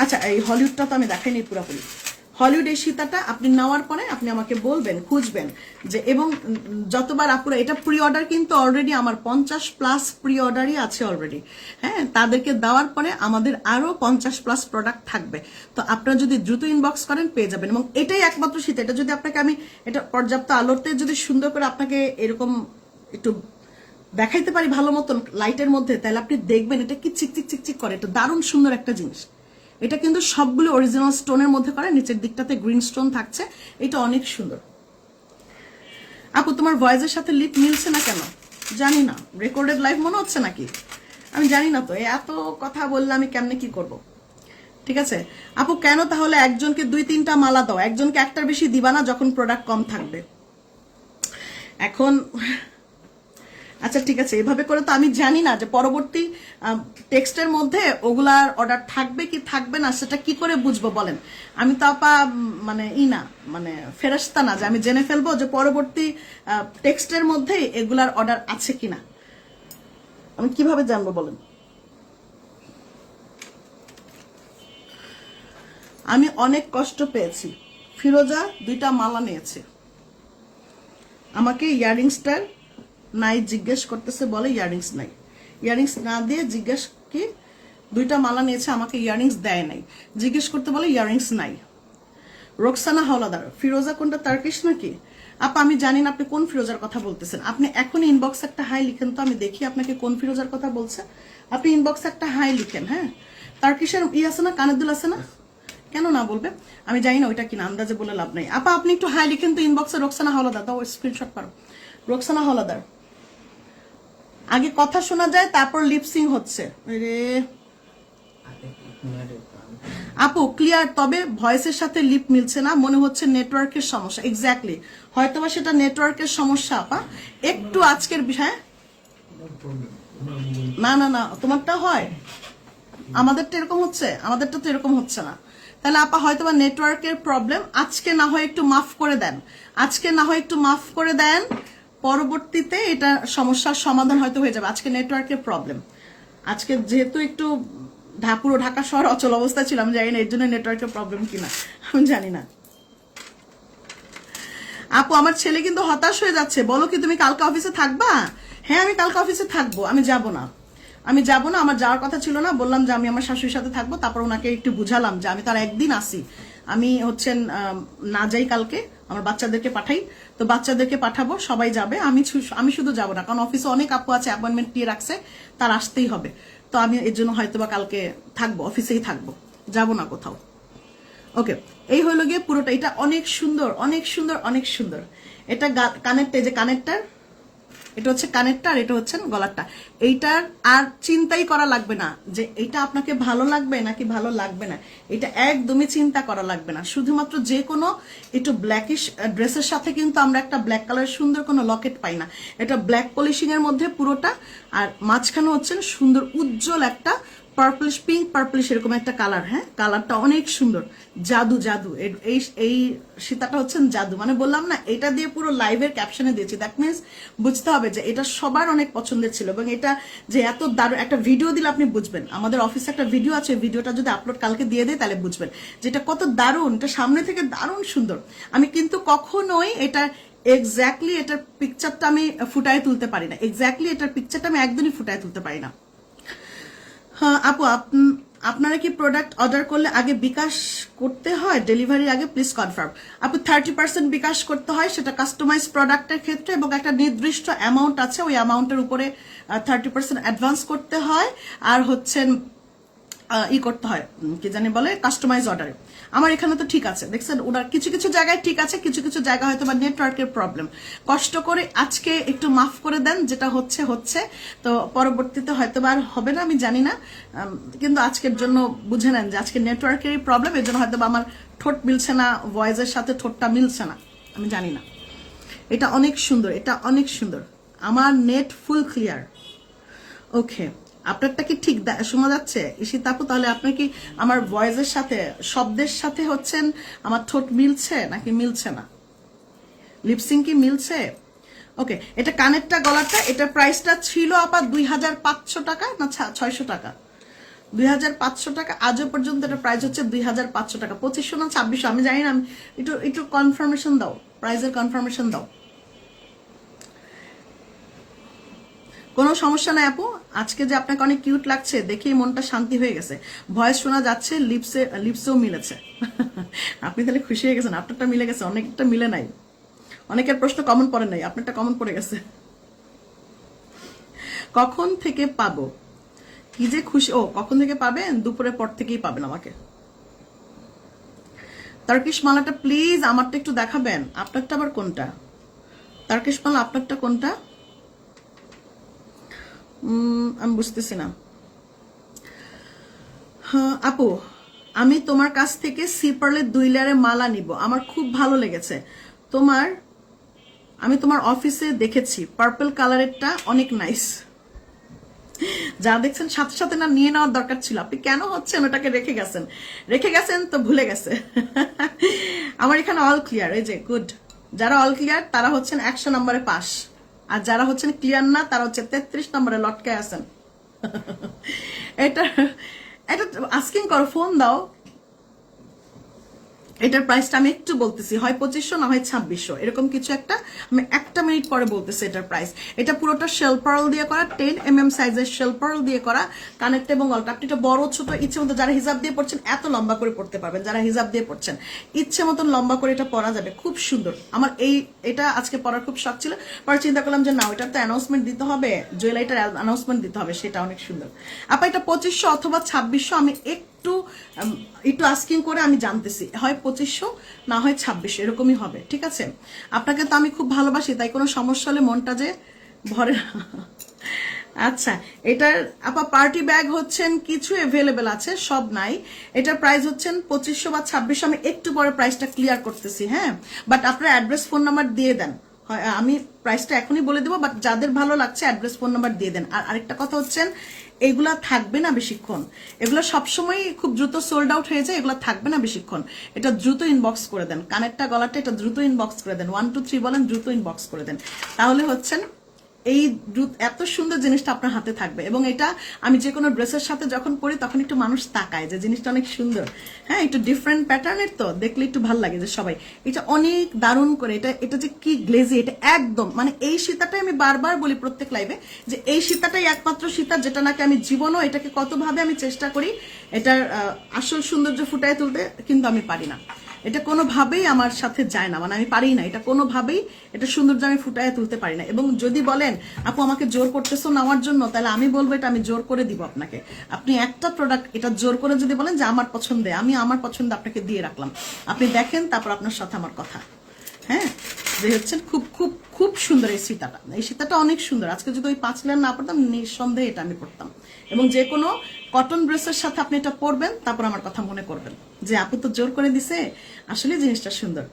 আচ্ছা, এই হলিউডটা তো আমি দেখাইনি পুরোপুরি। হলিউড এই সীতাটা আপনি নেওয়ার পরে আপনি আমাকে বলবেন, খুঁজবেন যে, এবং যতবার আপুরা এটা প্রি অর্ডার কিন্তু অলরেডি আমার 50+ প্রি অর্ডারই আছে অলরেডি। হ্যাঁ, তাদেরকে দেওয়ার পরে আমাদের আরো 50+ প্রোডাক্ট থাকবে। তো আপনারা যদি দ্রুত ইনবক্স করেন পেয়ে যাবেন। এবং এটাই একমাত্র শীত, এটা যদি আপনাকে আমি এটা পর্যাপ্ত আলোতে যদি সুন্দর করে আপনাকে এরকম একটু দেখাইতে পারি ভালো মতন লাইটের মধ্যে, তাহলে আপনি দেখবেন এটা কি চিকচিক চিকচিক করে। এটা দারুণ সুন্দর একটা জিনিস। এটা কিন্তু সবগুলো অরিজিনাল স্টোনের মধ্যে করে, নিচের দিকটাতে গ্রিন স্টোন থাকছে। এটা অনেক সুন্দর। আপু তোমার ভয়েসের সাথে লিপ মিলছে না কেন জানি না, রেকর্ডেড লাইভ মনে হচ্ছে নাকি আমি জানি না। তো এত কথা বললে আমি কেমনে কি করব? ঠিক আছে আপু, কেন তাহলে একজনকে 2-3টা মালা দাও, একজনকে একটার বেশি দিবা না যখন প্রোডাক্ট কম থাকবে। এখন আচ্ছা ঠিক আছে, এভাবে করে তো আমি জানি না যে পরবর্তী টেক্সটের মধ্যে ওগুলার অর্ডার থাকবে কি থাকবে না, সেটা কি করে বুঝবো বলেন? আমি তো আপা মানে না মানে ফেরেশতা না যে আমি জেনে ফেলবো যে পরবর্তী টেক্সটের মধ্যে এগুলার অর্ডার আছে কিনা। আমি কিভাবে জানবো বলেন? আমি অনেক কষ্ট পেয়েছি। ফিরোজা 2টা মালা নিয়েছে, আমাকে ইয়ারিংসটার নাই জিজ্ঞেস করতেছে, বলে ইয়ারিংস নাই। ইয়ারিংস না দিয়ে জিজ্ঞেস কি 2টা মালা নিয়েছে, আমাকে ইয়ারিংস দেয় নাই, জিজ্ঞেস করতে বলে ইয়ারিংস নাই। রোকসানা হাওলাদার, ফিরোজা কোনটা তার্কিশ নাকি? আপা আমি জানি না আপনি কোন ফিরোজার কথা বলতেছেন। আপনি এখনই ইনবক্স একটা হাই লিখেন তো, আমি দেখি আপনাকে কোন ফিরোজার কথা বলছে। আপনি ইনবক্স একটা হাই লিখেন। হ্যাঁ, তার্কিশের আছে না, কানের দুল আছে না, কেন না বলবে? আমি জানি না ওইটা কিনা, আন্দাজে বলে লাভ নাই। আপা আপনি একটু হাই লিখেন তো ইনবক্সে, রোকসানা হাওলাদার, দাও স্ক্রিনশট করো। রোকসানা হাওলাদার, আগে কথা শোনা যায় তারপর লিপসিং হচ্ছে রে আপু। ক্লিয়ার, তবে ভয়েসের সাথে লিপ মিলছে না, মনে হচ্ছে নেটওয়ার্কের সমস্যা। এক্স্যাক্টলি, হয়তোবা সেটা নেটওয়ার্কের সমস্যা আপা। একটু আজকের বিষয় না না না, তোমারটা হয়, আমাদেরটা এরকম হচ্ছে, আমাদেরটা তো এরকম হচ্ছে না। তাহলে আপা হয়তোবা নেটওয়ার্কের প্রবলেম। আজকে না হয় একটু মাফ করে দেন, আজকে না হয় একটু মাফ করে দেন, পরবর্তীতে এটা সমস্যার সমাধান হয়তো হয়ে যাবে। আজকে নেটওয়ার্কের প্রবলেম, আজকে যেহেতু একটু পুরো ঢাকা শহর অচল অবস্থা ছিল, আমি জানি না এর জন্য নেটওয়ার্কের প্রবলেম কিনা, আমি জানি না। আপু আমার ছেলে কিন্তু হতাশ হয়ে যাচ্ছে, বলো কি তুমি কালকে অফিসে থাকবা? হ্যাঁ আমি কালকে অফিসে থাকবো, আমি যাব না, আমি যাব না, আমার যাওয়ার কথা ছিল না। বললাম যে আমি আমার শাশুড়ির সাথে থাকবো, তারপর ওনাকে একটু বুঝালাম যে আমি তার একদিন আসি, আমি হচ্ছেন না যাই কালকে, আমার বাচ্চাদেরকে পাঠাই, তো বাচ্চাদেরকে পাঠাবো, সবাই যাবে, আমি শুধু যাব না, কারণ অফিসে অনেক আপু আছে অ্যাপয়েন্টমেন্ট দিয়ে রাখছে, তার আসতেই হবে। তো আমি এর জন্য হয়তোবা কালকে থাকবো, অফিসেই থাকবো, যাব না কোথাও। ওকে, এই হলো গিয়ে পুরোটা। এটা অনেক সুন্দর, অনেক সুন্দর, অনেক সুন্দর। এটা কানেরটা, এই যে কানেরটার, এটা হচ্ছে কানেরটা আর এটা হচ্ছে গলারটা। এইটার আর চিন্তাই করা লাগবে না যে এটা আপনাকে ভালো লাগবে নাকি ভালো লাগবে না, এটা একদমই চিন্তা করা লাগবে না। শুধুমাত্র যে কোনো একটু ব্ল্যাকিশ ড্রেসের সাথে কিন্তু আমরা একটা ব্ল্যাক কালার সুন্দর কোনো লকেট পাই না। এটা ব্ল্যাক পলিশিং এর মধ্যে পুরোটা, আর মাঝখানে হচ্ছে সুন্দর উজ্জ্বল একটা পার্পলিশ, পিঙ্ক পার্পলিশ এরকম একটা কালার। হ্যাঁ, কালারটা অনেক সুন্দর, জাদু জাদু। এই সীতাটা হচ্ছেন জাদু, মানে বললাম না, এটা দিয়ে পুরো লাইভের ক্যাপশনে দিয়েছি। দ্যাট মিনস বুঝতে হবে যে এটা সবার অনেক পছন্দের ছিল, এবং এটা যে এত দারুণ একটা ভিডিও দিলে আপনি বুঝবেন। আমাদের অফিসে একটা ভিডিও আছে, ভিডিওটা যদি আপলোড কালকে দিয়ে দেয় তাহলে বুঝবেন যে এটা কত দারুণ, এটা সামনে থেকে দারুণ সুন্দর। আমি কিন্তু কখনোই এটা এক্স্যাক্টলি এটার পিকচারটা আমি ফুটায় তুলতে পারি না, এক্স্যাক্টলি এটার পিকচারটা আমি একদমই ফুটায় তুলতে পারি না। হ্যাঁ আপু, আপনারা কি প্রোডাক্ট অর্ডার করলে আগে বিকাশ করতে হয় ডেলিভারির আগে? Please confirm. আপু 30% বিকাশ করতে হয়, সেটা কাস্টমাইজ প্রোডাক্টের ক্ষেত্রে, এবং একটা নির্দিষ্ট অ্যামাউন্ট আছে, ওই অ্যামাউন্টের উপরে 30% অ্যাডভান্স করতে হয়। আর হচ্ছেন করতে হয় কি জানি বলে, কাস্টমাইজ অর্ডারে। আমার এখানে তো ঠিক আছে, দেখছেন ওনার কিছু কিছু জায়গায় ঠিক আছে, কিছু কিছু জায়গা হয়তো বা নেটওয়ার্কের প্রবলেম। কষ্ট করে আজকে একটু মাফ করে দেন, যেটা হচ্ছে হচ্ছে, তো পরবর্তীতে হয়তো বা আর হবে না, আমি জানি না। কিন্তু আজকের জন্য বুঝে নেন যে আজকে নেটওয়ার্কেরই প্রবলেম, এর জন্য হয়তো বা আমার ঠোঁট মিলছে না, ভয়েসের সাথে ঠোঁটটা মিলছে না, আমি জানি না। এটা অনেক সুন্দর, এটা অনেক সুন্দর, আমার নেট ফুল ক্লিয়ার। ওকে, আপনারটা কি ঠিক শোনা যাচ্ছে ঈশিতা আপু? তাহলে আপনার কি আমার ভয়েসের সাথে, শব্দের সাথে হচ্ছেন আমার ঠোঁট মিলছে নাকি মিলছে না? লিপসিং কি মিলছে? ওকে, এটা কানেরটা গলাটা, এটার প্রাইসটা ছিল আপা 2500 টাকা না 600 টাকা, 2500 টাকা। আজও পর্যন্ত এটা প্রাইস হচ্ছে 2500 টাকা। 2500 না 2600 আমি জানি না। একটু একটু কনফার্মেশন দাও, প্রাইসের কনফার্মেশন দাও। কোনো সমস্যা নাই আপু, আজকে যে আপনাকে অনেক কিউট লাগছে দেখেই মনটা শান্তি হয়ে গেছে। ভয়েস শোনা যাচ্ছে, লিপসেও মিলেছে। আপনি তাহলে খুশি হয়ে গেছেন, আপনারটা মিলে গেছে, অনেকটা মিলে নাই। অনেকের প্রশ্ন কমন পড়ে নাই, আপনারটা কমন পড়ে গেছে। কখন থেকে পাবো? কি যে খুশি। ও কখন থেকে পাবেন? দুপুরের পর থেকেই পাবেন আমাকে। তার্কিশ মালাটা প্লিজ আমারটা একটু দেখাবেন। আপনারটা আবার কোনটা? তার্কিশ মালা আপনারটা কোনটা? আমি বুঝতেছি না। হ্যাঁ আপু, আমি তোমার কাছ থেকে সি পার্লের 2 লেয়ারের মালা নিব, আমার খুব ভালো লেগেছে। তোমার আমি তোমার অফিসে দেখেছি, পার্পল কালারেরটা অনেক নাইস। যা দেখছেন সাথে সাথে না নিয়ে নেওয়ার দরকার ছিল। আপনি কেন হচ্ছেন ওটাকে রেখে গেছেন তো ভুলে গেছে। আমার এখানে অল ক্লিয়ার, এই যে গুড। যারা অল ক্লিয়ার তারা হচ্ছেন 100 নম্বরে পাস, আর যারা হচ্ছেন ক্লিয়ার না তারা হচ্ছে 33 নম্বরে লটকায় আছেন। এটা এটা আস্কিং করো, ফোন দাও। এটার প্রাইসটা আমি একটু বলতেছি, হয় 2500 না হয় 2600, এরকম কিছু একটা। আমি 1 মিনিট পরে বলতেছি এটার প্রাইস। এটা পুরোটা শেল পার্ল দিয়ে করা, 10 mm সাইজের শেল পার্ল দিয়ে করা, কানেক্ট এবং অলটা। আপনি এটা বড় ছোট ইচ্ছে মতো, যারা হিজাব দিয়ে পড়ছেন এত লম্বা করে পড়তে পারবেন, যারা হিজাব দিয়ে পড়ছেন ইচ্ছে মতন লম্বা করে এটা পরা যাবে, খুব সুন্দর। আমার এটা আজকে পরার খুব শখ ছিল, পরে চিন্তা করলাম যে না, ওটার তো অ্যানাউন্সমেন্ট দিতে হবে, জুয়েলারিটার অ্যানাউন্সমেন্ট দিতে হবে, সেটা অনেক সুন্দর। আপা এটা 2500 অথবা 2600, আমি একটু আস্কিং করে আমি জানতেছি, হয় 2500 না হয় 2600, এরকমই হবে। ঠিক আছে, আপনাকে তো আমি খুব ভালোবাসি, তাই কোনো সমস্যা হলে মনটা যে ভরে না। আচ্ছা, এটার আপা পার্টি ব্যাগ হচ্ছেন কিছু এভেলেবেল আছে, সব নাই। এটার প্রাইস হচ্ছেন 2500 বা 2600। আমি একটু পরে প্রাইসটা ক্লিয়ার করতেছি, হ্যাঁ। বাট আপনার অ্যাড্রেস ফোন নাম্বার দিয়ে দেন, আমি প্রাইসটা এখনই বলে দেবো, বাট যাদের ভালো লাগছে অ্যাড্রেস ফোন নাম্বার দিয়ে দেন। আর আরেকটা কথা হচ্ছেন, এগুলা থাকবে না বেশিক্ষণ, এগুলো সবসময় খুব দ্রুত সোল্ড আউট হয়ে যায়, এগুলো থাকবে না বেশিক্ষণ। এটা দ্রুত ইনবক্স করে দেন, কানেরটা গলাটা এটা দ্রুত ইনবক্স করে দেন, 1 2 3 বলেন, দ্রুত ইনবক্স করে দেন। তাহলে হচ্ছেন এই এত সুন্দর জিনিসটা আপনার হাতে থাকবে। এবং এটা আমি যে কোনো ড্রেসের সাথে যখন পরি তখন একটু মানুষ তাকায় যে জিনিসটা অনেক সুন্দর, হ্যাঁ, একটু ডিফারেন্ট প্যাটার্নের, তো দেখলে একটু ভালো লাগে যে সবাই এটা অনেক দারুণ করে। এটা যে কি গ্লেজি, এটা একদম মানে এই সীতাটাই আমি বারবার বলি প্রত্যেক লাইভে, যে এই সীতাটাই একমাত্র সীতা যেটা নাকি আমি জীবনও এটাকে কতভাবে আমি চেষ্টা করি এটার আসল সৌন্দর্য ফুটায় তুলতে, কিন্তু আমি পারি না। এটা কোনোভাবেই আমার সাথে যায় না, মানে আমি পারি না, এটা কোনোভাবেই এটা সৌন্দর্য আমি ফুটায় তুলতে পারি না। এবং যদি বলেন আপু আমাকে জোর করতেছো নেওয়ার জন্য, তাহলে আমি বলবো এটা আমি জোর করে দিব আপনাকে। আপনি একটা প্রোডাক্ট এটা জোর করে যদি বলেন যে আমার পছন্দে, আমি আমার পছন্দ আপনাকে দিয়ে রাখলাম, আপনি দেখেন, তারপর আপনার সাথে আমার কথা। হ্যাঁ, যে হচ্ছেন খুব খুব খুব সুন্দর এই সীতাটা, এই সীতাটা অনেক সুন্দর। আজকে যদি ওই 5 লেয়ার না পড়তাম, নিঃসন্দেহে এটা আমি পড়তাম। এবং যে কোনো কটন ড্রেসের সাথে আপনি এটা পরবেন, তারপর আমার কথা মনে করবেন যে আপু তো জোর করে দিছে, আসলে জিনিসটা সুন্দর।